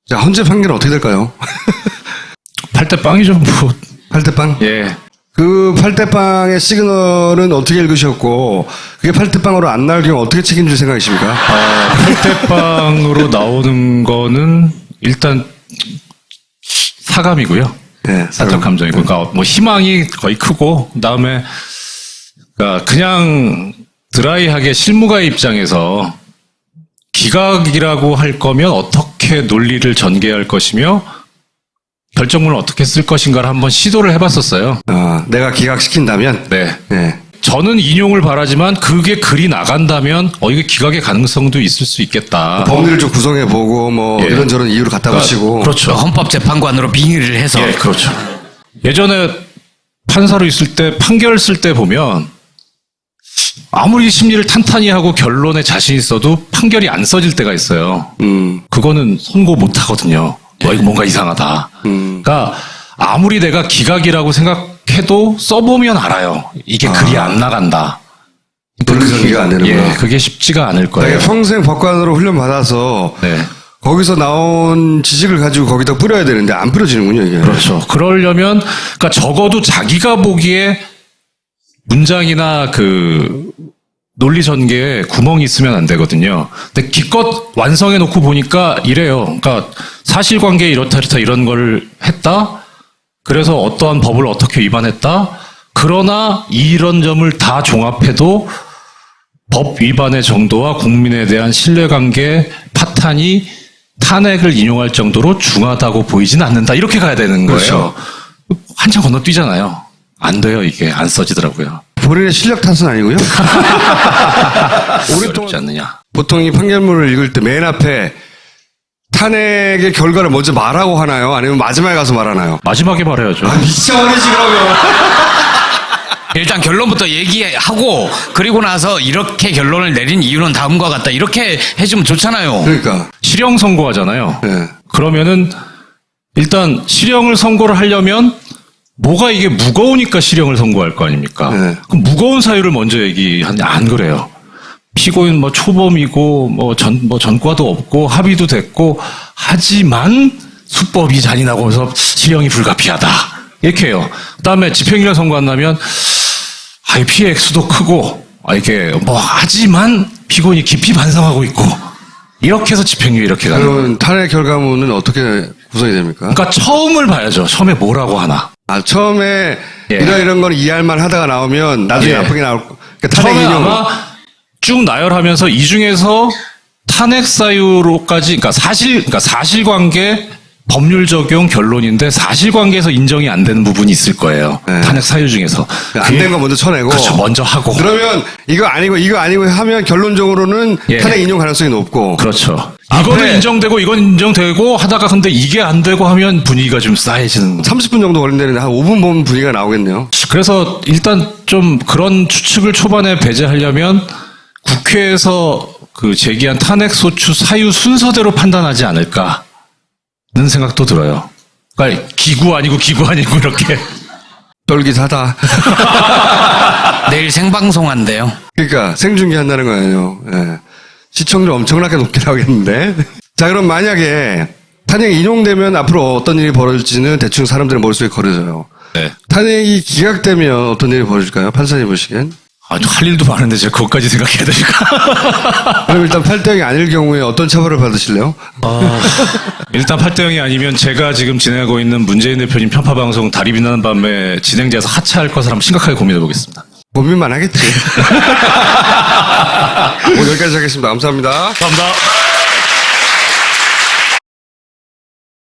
자, 헌재 판결은 어떻게 될까요? 8대 빵이죠, 뭐. 8대 빵? 예. 그 8대 빵의 시그널은 어떻게 읽으셨고, 그게 8대 빵으로 안 나올 경우 어떻게 책임질 생각이십니까? 8대 빵으로 나오는 거는 일단 사감이고요. 네, 사적 감정이고. 그러니까 뭐 희망이 거의 크고, 그 다음에, 그러니까 그냥 드라이하게 실무가의 입장에서 기각이라고 할 거면 어떻게 논리를 전개할 것이며 결정문을 어떻게 쓸 것인가를 한번 시도를 해봤었어요. 내가 기각시킨다면? 네. 네. 저는 인용을 바라지만 그게 글이 나간다면 이게 기각의 가능성도 있을 수 있겠다. 법리를 좀 구성해보고 뭐 예. 이런저런 이유를 갖다 붙이고. 그렇죠. 헌법재판관으로 빙의를 해서. 예, 그렇죠. 예전에 판사로 있을 때 판결 쓸 때 보면 아무리 심리를 탄탄히 하고 결론에 자신 있어도 판결이 안 써질 때가 있어요. 그거는 선고 못 하거든요. 이거 뭔가 이상하다. 그러니까 아무리 내가 기각이라고 생각해도 써보면 알아요. 이게 글이 안 나간다. 논리 전개가 안 되는구나. 예, 그게 쉽지가 않을 거예요. 내가 평생 법관으로 훈련받아서 네. 거기서 나온 지식을 가지고 거기다 뿌려야 되는데 안 뿌려지는군요, 이게. 그렇죠. 그러려면, 그러니까 적어도 자기가 보기에 문장이나 그 논리 전개에 구멍이 있으면 안 되거든요. 근데 기껏 완성해 놓고 보니까 이래요. 그러니까 사실관계 이렇다 이런 걸 했다. 그래서 어떠한 법을 어떻게 위반했다. 그러나 이런 점을 다 종합해도 법 위반의 정도와 국민에 대한 신뢰관계 파탄이 탄핵을 인용할 정도로 중하다고 보이진 않는다. 이렇게 가야 되는 거예요. 그렇죠. 한참 건너뛰잖아요. 안 돼요. 이게 안 써지더라고요. 본인의 실력 탓은 아니고요. 어렵지 오랫동안 않느냐. 보통 이 판결문을 읽을 때 맨 앞에 탄핵의 결과를 먼저 말하고 하나요? 아니면 마지막에 가서 말하나요? 마지막에 말해야죠. 미쳐버리지 그러면. 일단 결론부터 얘기하고 그리고 나서 이렇게 결론을 내린 이유는 다음과 같다. 이렇게 해주면 좋잖아요. 그러니까. 실형 선고하잖아요. 네. 그러면은 일단 실형을 선고를 하려면 뭐가 이게 무거우니까 실형을 선고할 거 아닙니까? 네. 그럼 무거운 사유를 먼저 얘기하냐? 안 그래요. 피고인 뭐 초범이고 뭐 전과도 없고 합의도 됐고 하지만 수법이 잔인하고 해서 실형이 불가피하다. 이렇게 해요. 그다음에 집행유예 선고한다면 피해 액수도 크고 이게 뭐 하지만 피고인이 깊이 반성하고 있고 이렇게 해서 집행유예 이렇게 가는 거예요. 그러면 탄핵 결과문은 어떻게 구성이 됩니까? 그러니까 처음을 봐야죠. 처음에 뭐라고 하나. 처음에 예. 이런 건 이해할만 하다가 나오면 나중에 예. 나쁘게 나올 거. 그러니까 탄핵 처음에 인용. 아마 쭉 나열하면서 이 중에서 탄핵 사유로까지, 그러니까 사실관계 법률 적용 결론인데 사실관계에서 인정이 안 되는 부분이 있을 거예요. 네. 탄핵 사유 중에서. 안 된 거 먼저 쳐내고. 그렇죠. 먼저 하고. 그러면 이거 아니고 하면 결론적으로는 예. 탄핵 인용 가능성이 높고. 그렇죠. 앞에- 이거는 인정되고 이건 인정되고 하다가 근데 이게 안 되고 하면 분위기가 좀 싸해지는. 30분 정도 걸린다는데 한 5분 보면 분위기가 나오겠네요. 그래서 일단 좀 그런 추측을 초반에 배제하려면 국회에서 그 제기한 탄핵 소추 사유 순서대로 판단하지 않을까는 생각도 들어요. 그러니까 기구 아니고 이렇게. 똘깃하다. 내일 생방송한대요. 그러니까 생중계 한다는 거예요. 예. 시청률 엄청나게 높게 나오겠는데. 자, 그럼 만약에 탄핵이 인용되면 앞으로 어떤 일이 벌어질지는 대충 사람들의 머릿속에 거려져요. 네. 탄핵이 기각되면 어떤 일이 벌어질까요? 판사님 보시기엔. 할 일도 많은데 제가 그것까지 생각해야 되니까. 그럼 일단 8대0이 아닐 경우에 어떤 처벌을 받으실래요? 일단 8대0이 아니면 제가 지금 진행하고 있는 문재인 대표님 편파방송 다리 빛나는 밤에 진행자에서 하차할 것을 한번 심각하게 고민해 보겠습니다. 고민만 하겠지. 오늘 여기까지 하겠습니다. 감사합니다. 감사합니다.